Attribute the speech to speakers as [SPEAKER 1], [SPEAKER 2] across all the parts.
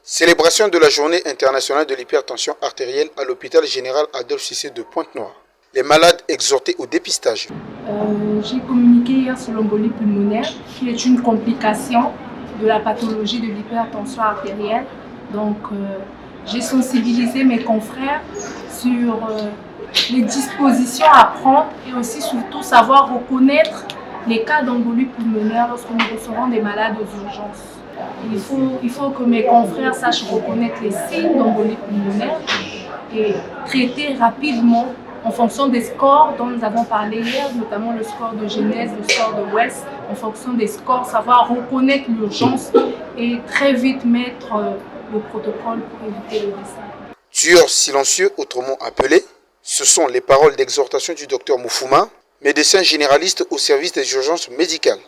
[SPEAKER 1] Célébration de la journée internationale de l'hypertension artérielle à l'hôpital général Adolphe Cissé de Pointe-Noire. Les malades exhortés au dépistage.
[SPEAKER 2] J'ai communiqué hier sur l'embolie pulmonaire, qui est une complication de la pathologie de l'hypertension artérielle. Donc, j'ai sensibilisé mes confrères sur les dispositions à prendre et aussi surtout savoir reconnaître les cas d'embolie pulmonaire lorsque nous recevons des malades aux urgences. Il faut que mes confrères sachent reconnaître les signes d'embolie pulmonaire et traiter rapidement en fonction des scores dont nous avons parlé hier, notamment le score de Genèse, le score de Wells. En fonction des scores, savoir reconnaître l'urgence et très vite mettre le protocole pour éviter le décès.
[SPEAKER 1] Tueur silencieux, autrement appelé, ce sont les paroles d'exhortation du docteur Moufouma, médecin généraliste au service des urgences médicales,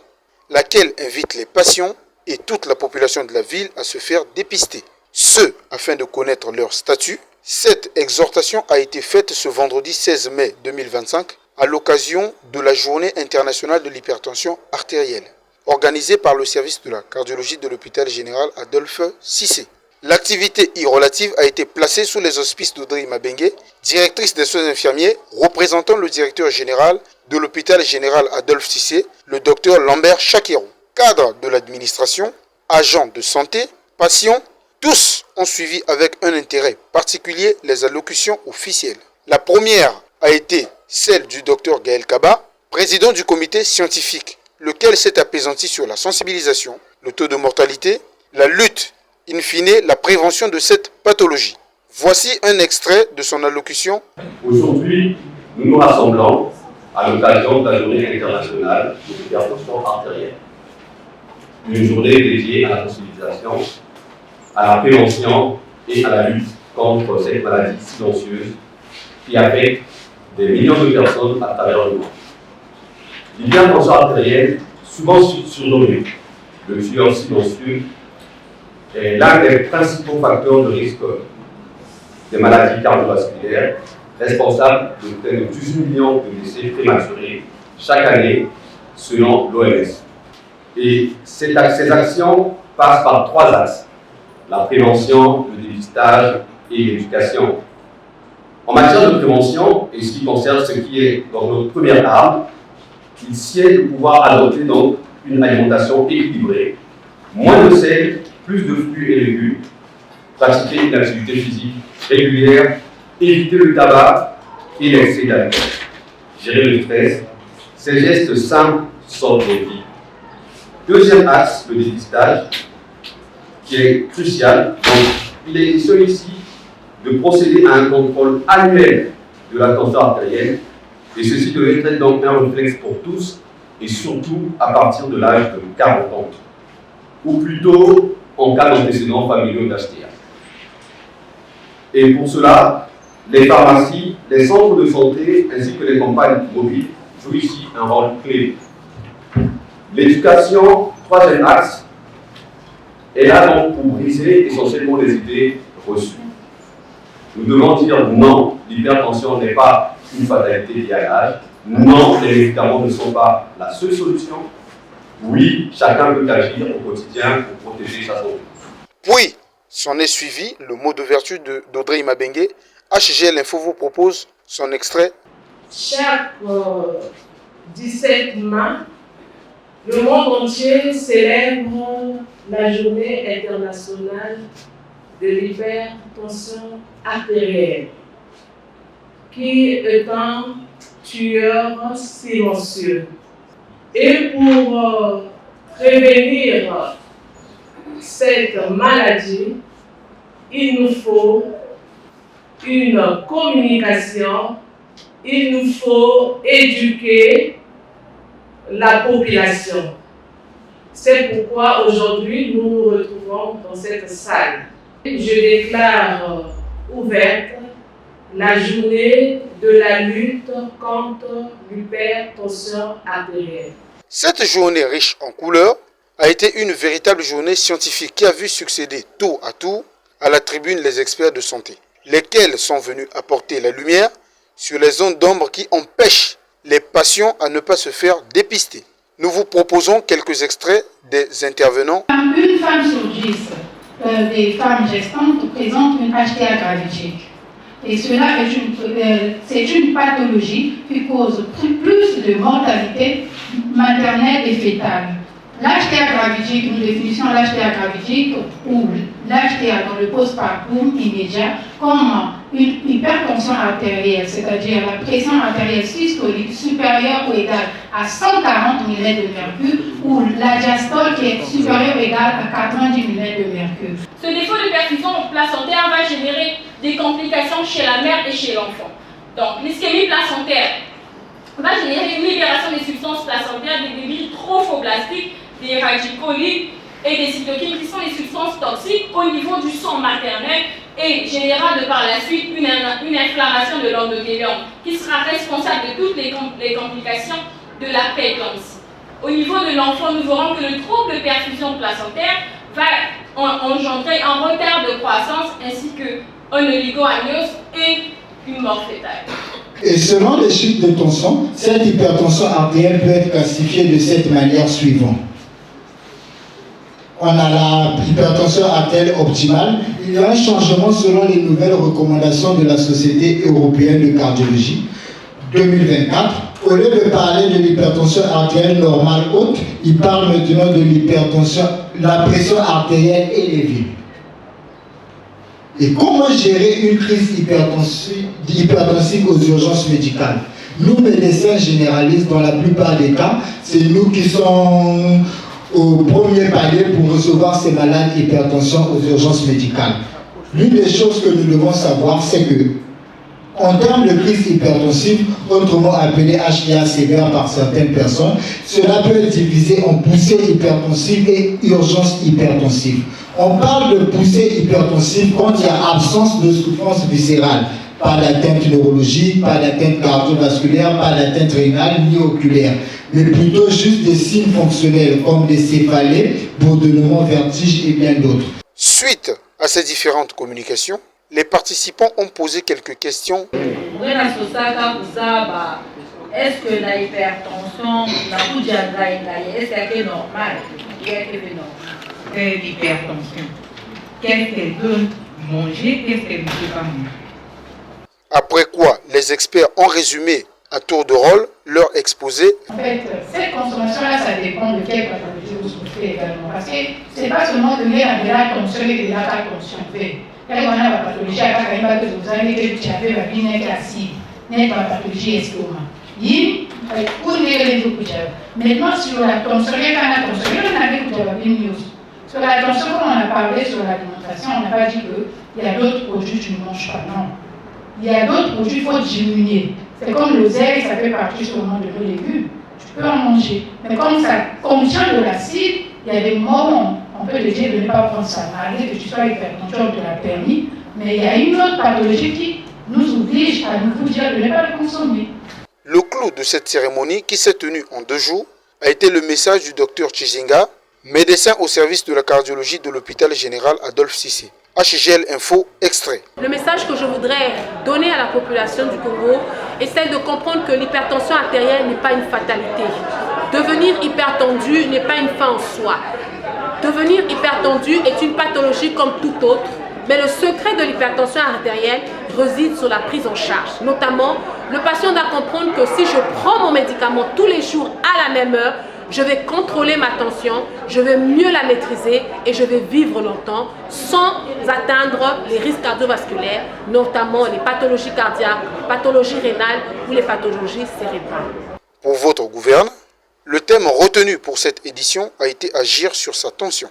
[SPEAKER 1] laquelle invite les patients et toute la population de la ville à se faire dépister. Ce, afin de connaître leur statut. Cette exhortation a été faite ce vendredi 16 mai 2025 à l'occasion de la Journée internationale de l'hypertension artérielle, organisée par le service de la cardiologie de l'hôpital général Adolphe Cissé. L'activité y relative a été placée sous les auspices d'Audrey Mabengue, directrice des soins infirmiers, représentant le directeur général de l'hôpital général Adolphe Cissé, le docteur Lambert Chakirou. Cadres de l'administration, agents de santé, patients, tous ont suivi avec un intérêt particulier les allocutions officielles. La première a été celle du docteur Gaël Kaba, président du comité scientifique, lequel s'est apaisanti sur la sensibilisation, le taux de mortalité, la lutte, in fine, la prévention de cette pathologie. Voici un extrait de son allocution.
[SPEAKER 3] Aujourd'hui, nous nous rassemblons à l'occasion de la journée internationale de l'hypertension artérielle. Une journée dédiée à la sensibilisation, à la prévention et à la lutte contre cette maladie silencieuse qui affecte des millions de personnes à travers le monde. L'hypertension artérielle, souvent surnommée le tueur silencieux, est l'un des principaux facteurs de risque des maladies cardiovasculaires, responsable de près de 18 millions de décès prématurés chaque année selon l'OMS. Et ces actions passent par trois axes: la prévention, le dépistage et l'éducation. En matière de prévention, et ce qui concerne ce qui est dans notre première arme, il sied de pouvoir adopter donc une alimentation équilibrée, moins de sel, plus de fruits et légumes, pratiquer une activité physique régulière, éviter le tabac et l'excès d'alcool, gérer le stress. Ces gestes simples sauvent des vies. Deuxième axe, le dépistage, qui est crucial. Donc, il est celui-ci de procéder à un contrôle annuel de la tension artérielle, et ceci devrait être donc un réflexe pour tous, et surtout à partir de l'âge de 40 ans, ou plutôt en cas d'antécédents familiaux d'HTA. Et pour cela, les pharmacies, les centres de santé ainsi que les campagnes mobiles jouent ici un rôle clé. L'éducation, troisième axe, est là donc pour briser essentiellement les idées reçues. Nous devons dire non, l'hypertension n'est pas une fatalité liée à l'âge. Non, les médicaments ne sont pas la seule solution. Oui, chacun peut agir au quotidien pour protéger sa santé.
[SPEAKER 1] Puis, s'en est suivi le mot de vertu d'Audrey Mabengue. HGL Info vous propose son extrait.
[SPEAKER 4] Chaque 17 mai, le monde entier célèbre la journée internationale de l'hypertension artérielle, qui est un tueur silencieux. Et pour prévenir cette maladie, il nous faut une communication, il nous faut éduquer la population. C'est pourquoi aujourd'hui nous nous retrouvons dans cette salle. Je déclare ouverte la journée de la lutte contre l'hypertension artérielle.
[SPEAKER 1] Cette journée riche en couleurs a été une véritable journée scientifique qui a vu succéder tour à tour à la tribune les experts de santé, lesquels sont venus apporter la lumière sur les zones d'ombre qui empêchent les patients à ne pas se faire dépister. Nous vous proposons quelques extraits des intervenants.
[SPEAKER 5] Une femme sur 10 des femmes gestantes présentent une HTA gravidique. Et cela c'est une pathologie qui cause plus de mortalité maternelle et fétale. L'HTA gravidique, nous définissons l'HTA gravidique ou l'HTA dans le postpartum immédiat comme une hypertension artérielle, c'est-à-dire la pression artérielle systolique supérieure ou égale à 140 mm de mercure ou la diastole qui est supérieure ou égale à 90 mm de mercure.
[SPEAKER 6] Ce défaut de perfusion placentaire va générer des complications chez la mère et chez l'enfant. Donc, l'ischémie placentaire va générer une libération des substances placentaires, des débits trophoblastiques, des radicolides et des cytokines qui sont des substances toxiques au niveau du sang maternel et générera de par la suite une inflammation de l'endothélium qui sera responsable de toutes les complications de la prééclampsie. Au niveau de l'enfant, nous verrons que le trouble de perfusion placentaire va engendrer un retard de croissance ainsi qu'un oligoamniose et une mort fétale.
[SPEAKER 7] Et selon les chiffres de tension, cette hypertension artérielle peut être classifiée de cette manière suivante. On a l'hypertension artérielle optimale. Il y a un changement selon les nouvelles recommandations de la Société européenne de cardiologie 2024. Au lieu de parler de l'hypertension artérielle normale haute, il parle maintenant de l'hypertension, la pression artérielle élevée. Et comment gérer une crise hypertensive aux urgences médicales? Nous, médecins généralistes, dans la plupart des cas, c'est nous qui sommes au premier palier pour recevoir ces malades hypertension aux urgences médicales. L'une des choses que nous devons savoir, c'est que, en termes de crise hypertensive, autrement appelée HTA sévère par certaines personnes, cela peut être divisé en poussée hypertensive et urgence hypertensive. On parle de poussée hypertensive quand il y a absence de souffrance viscérale, pas d'atteinte neurologique, pas d'atteinte cardiovasculaire, pas d'atteinte rénale ni oculaire, mais plutôt juste des signes fonctionnels comme des céphalées, bourdonnement, vertige et bien d'autres.
[SPEAKER 1] Suite à ces différentes communications, les participants ont posé quelques questions.
[SPEAKER 8] Est-ce que l'hypertension, est-ce qu'elle est normale? L'hypertension, qu'est-ce qu'elle peut manger, qu'est-ce qu'elle ne peut pas manger?
[SPEAKER 1] Après quoi, les experts ont résumé à tour de rôle leur exposé.
[SPEAKER 5] En fait, cette consommation-là, ça dépend de quelle pathologie vous souffrez également. Parce que ce n'est pas seulement donner de la tension et de la tension. Quand on a la pathologie, vous avez que tu avais la vie classique, n'est pas la pathologie estomac. Maintenant, sur la tension, il y a la tension, il y a la tension. Sur la tension, comme on a parlé sur l'alimentation, on n'a pas dit qu'il y a d'autres produits que tu ne manges pas. Non. Il y a d'autres produits qu'il faut diminuer. C'est comme l'oseille, ça fait partie sûrement de nos légumes. Tu peux en manger. Mais comme ça contient de l'acide, il y a des moments on peut te dire de ne pas prendre ça, malgré que tu sois hypertension, on te l'a permis. Mais il y a une autre pathologie qui nous oblige à nous dire de ne pas le consommer.
[SPEAKER 1] Le clou de cette cérémonie, qui s'est tenue en 2 jours, a été le message du docteur Chizinga, médecin au service de la cardiologie de l'hôpital général Adolphe Cissé. HGL Info, extrait.
[SPEAKER 9] Le message que je voudrais donner à la population du Congo est celle de comprendre que l'hypertension artérielle n'est pas une fatalité. Devenir hypertendu n'est pas une fin en soi. Devenir hypertendu est une pathologie comme toute autre, mais le secret de l'hypertension artérielle réside sur la prise en charge. Notamment, le patient doit comprendre que si je prends mon médicament tous les jours à la même heure, je vais contrôler ma tension, je vais mieux la maîtriser et je vais vivre longtemps sans atteindre les risques cardiovasculaires, notamment les pathologies cardiaques, les pathologies rénales ou les pathologies cérébrales.
[SPEAKER 1] Pour votre gouverne, le thème retenu pour cette édition a été agir sur sa tension.